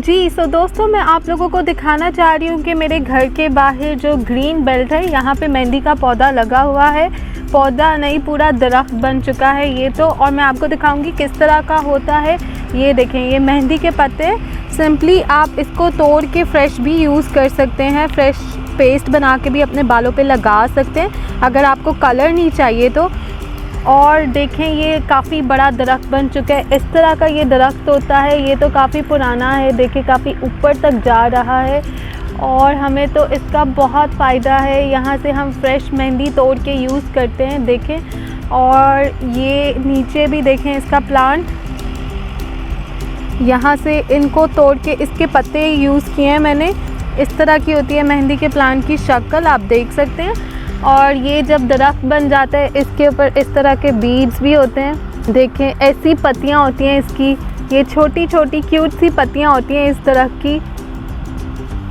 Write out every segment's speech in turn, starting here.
जी दोस्तों, मैं आप लोगों को दिखाना चाह रही हूँ कि मेरे घर के बाहर जो ग्रीन बेल्ट है यहाँ पे मेहंदी का पौधा लगा हुआ है। पौधा नहीं, पूरा दरख्त बन चुका है ये तो। और मैं आपको दिखाऊंगी किस तरह का होता है। ये देखें, ये मेहंदी के पत्ते। सिंपली आप इसको तोड़ के फ्रेश भी यूज़ कर सकते हैं, फ्रेश पेस्ट बना के भी अपने बालों पे लगा सकते हैं अगर आपको कलर नहीं चाहिए तो। और देखें, ये काफ़ी बड़ा दरख्त बन चुका है। इस तरह का ये दरख्त होता है। ये तो काफ़ी पुराना है, देखिए काफ़ी ऊपर तक जा रहा है और हमें तो इसका बहुत फ़ायदा है। यहाँ से हम फ्रेश मेहंदी तोड़ के यूज़ करते हैं, देखें। और ये नीचे भी देखें इसका प्लांट, यहाँ से इनको तोड़ के इसके पत्ते यूज़ किए हैं मैंने। इस तरह की होती है मेहंदी के प्लांट की शक्ल, आप देख सकते हैं। और ये जब दरख्त बन जाता है, इसके ऊपर इस तरह के बीड्स भी होते हैं। देखें, ऐसी पत्तियां होती हैं इसकी, ये छोटी छोटी क्यूट सी पत्तियां होती हैं इस दरख्त की।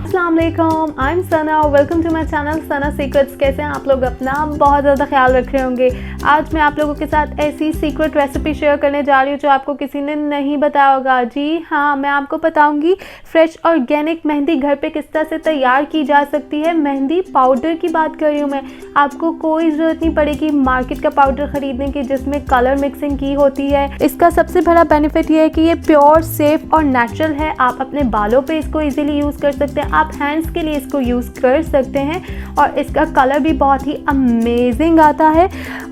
अस्सलाम वालेकुम, I am Sana, welcome to my channel Sana secrets. कैसे हैं आप लोग? अपना बहुत ज़्यादा ख्याल रख रहे होंगे। आज मैं आप लोगों के साथ ऐसी सीक्रेट रेसिपी शेयर करने जा रही हूँ जो आपको किसी ने नहीं बताया होगा। जी हाँ, मैं आपको बताऊँगी फ्रेश ऑर्गेनिक मेहंदी घर पे किस तरह से तैयार की जा सकती है। मेहंदी पाउडर की बात कर रही हूँ मैं। आपको कोई ज़रूरत नहीं पड़ेगी मार्केट का पाउडर ख़रीदने की जिसमें कलर मिक्सिंग की होती है। इसका सबसे बड़ा बेनिफिट ये है कि ये प्योर, सेफ और नेचुरल है। आप अपने बालों पे इसको इजीली यूज़ कर सकते हैं, आप हैंड्स के लिए इसको यूज़ कर सकते हैं और इसका कलर भी बहुत ही अमेजिंग आता है।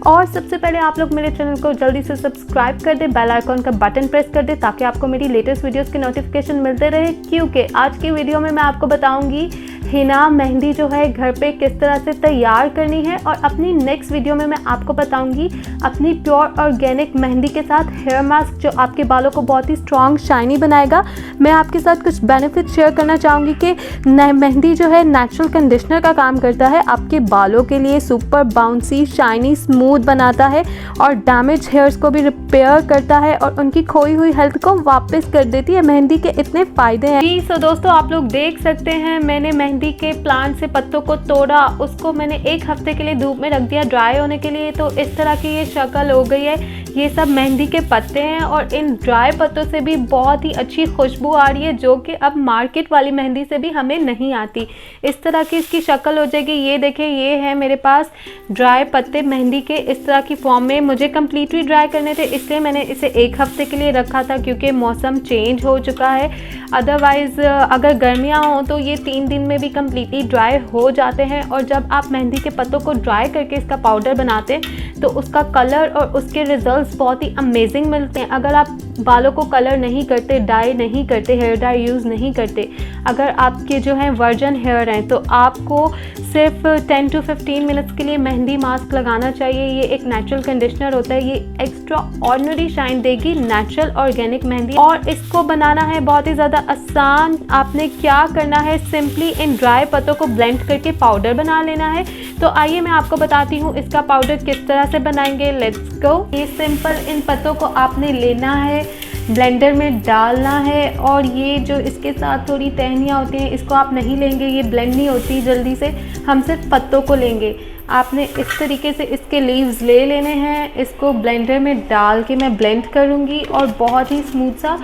और सबसे पहले आप लोग मेरे चैनल को जल्दी से सब्सक्राइब कर दें, बेल आइकॉन का बटन प्रेस कर दें ताकि आपको मेरी लेटेस्ट वीडियोस के नोटिफिकेशन मिलते रहे। क्योंकि आज की वीडियो में मैं आपको बताऊंगी हिना मेहंदी जो है घर पे किस तरह से तैयार करनी है। और अपनी नेक्स्ट वीडियो में मैं आपको बताऊंगी अपनी प्योर ऑर्गेनिक मेहंदी के साथ हेयर मास्क जो आपके बालों को बहुत ही स्ट्रॉन्ग शाइनी बनाएगा। मैं आपके साथ कुछ बेनिफिट शेयर करना चाहूँगी कि मेहंदी जो है नेचुरल कंडीशनर का काम करता है, आपके बालों के लिए सुपर बाउंसी, शाइनी, स्मूथ बनाता है और डैमेज हेयर्स को भी रिपेयर करता है और उनकी खोई हुई हेल्थ को वापस कर देती है। मेहंदी के इतने फ़ायदे हैं। जी दोस्तों, आप लोग देख सकते हैं मैंने मेहंदी के प्लांट से पत्तों को तोड़ा, उसको मैंने एक हफ्ते के लिए धूप में रख दिया ड्राई होने के लिए। तो इस तरह की ये शक्ल हो गई है। ये सब मेहंदी के पत्ते हैं और इन ड्राई पत्तों से भी बहुत ही अच्छी खुशबू आ रही है जो कि अब मार्केट वाली मेहंदी से भी हमें नहीं आती। इस तरह की इसकी शक्ल हो जाएगी। ये देखें, ये है मेरे पास ड्राई पत्ते मेहंदी के इस तरह की फॉर्म में। मुझे कम्प्लीटली ड्राई करने थे इसलिए मैंने इसे एक हफ्ते के लिए रखा था क्योंकि मौसम चेंज हो चुका है। अदरवाइज़ अगर गर्मियाँ हों तो ये 3 दिन में भी कम्प्लीटली ड्राई हो जाते हैं। और जब आप मेहंदी के पत्तों को ड्राई करके इसका पाउडर बनाते हैं तो उसका कलर और उसके रिजल्ट्स बहुत ही अमेजिंग मिलते हैं। अगर आप बालों को कलर नहीं करते, डाई नहीं करते, हेयर डाई यूज़ नहीं करते, अगर आपके जो है वर्जन हेयर हैं तो आपको सिर्फ 10 to 15 मिनट्स के लिए मेहंदी मास्क लगाना चाहिए। ये एक नेचुरल कंडीशनर होता है, ये एक्स्ट्रा ऑर्डिनरी शाइन देगी नेचुरल ऑर्गेनिक मेहंदी। और इसको बनाना है बहुत ही ज़्यादा आसान। आपने क्या करना है, सिंपली इन ड्राई पत्तों को ब्लेंड करके पाउडर बना लेना है। तो आइए मैं आपको बताती हूँ इसका पाउडर किस तरह से बनाएंगे। Let's go. ये सिंपल इन पत्तों को आपने लेना है, ब्लेंडर में डालना है और ये जो इसके साथ थोड़ी टहनियाँ होती हैं इसको आप नहीं लेंगे, ये ब्लेंड नहीं होती जल्दी से। हम सिर्फ पत्तों को लेंगे। आपने इस तरीके से इसके लीव्स ले लेने हैं। इसको ब्लेंडर में डाल के मैं ब्लेंड करूँगी और बहुत ही स्मूथ सा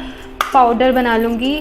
पाउडर बना लूँगी।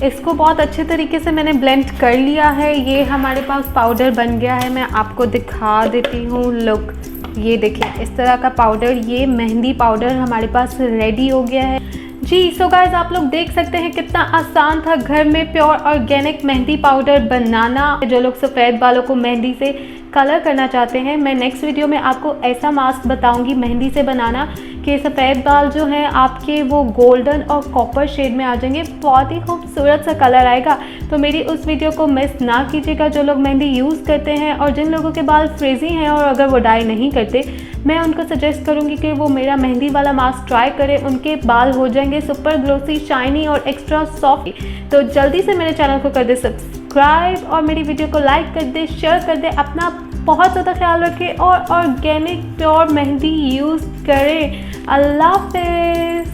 इसको बहुत अच्छे तरीके से मैंने ब्लेंड कर लिया है। ये हमारे पास पाउडर बन गया है। मैं आपको दिखा देती हूँ। लुक, ये देखिए इस तरह का पाउडर, ये मेहंदी पाउडर हमारे पास रेडी हो गया है। जी सो गाइस, आप लोग देख सकते हैं कितना आसान था घर में प्योर ऑर्गेनिक मेहंदी पाउडर बनाना। जो लोग सफ़ेद बालों को मेहंदी से कलर करना चाहते हैं, मैं नेक्स्ट वीडियो में आपको ऐसा मास्क बताऊंगी मेहंदी से बनाना कि सफ़ेद बाल जो हैं आपके वो गोल्डन और कॉपर शेड में आ जाएंगे, बहुत ही खूबसूरत सा कलर आएगा। तो मेरी उस वीडियो को मिस ना कीजिएगा। जो लोग मेहंदी यूज़ करते हैं और जिन लोगों के बाल फ्रिजी हैं और अगर वो डाई नहीं करते, मैं उनको सजेस्ट करूंगी कि वो मेरा मेहंदी वाला मास्क ट्राई करें। उनके बाल हो जाएंगे सुपर ग्लोसी, शाइनी और एक्स्ट्रा सॉफ्ट। तो जल्दी से मेरे चैनल को कर दे सब्सक्राइब और मेरी वीडियो को लाइक कर दे, शेयर कर दे। अपना बहुत ज़्यादा ख्याल रखें और ऑर्गेनिक प्योर मेहंदी यूज़ करें। अल्लाह हाफ़िज़।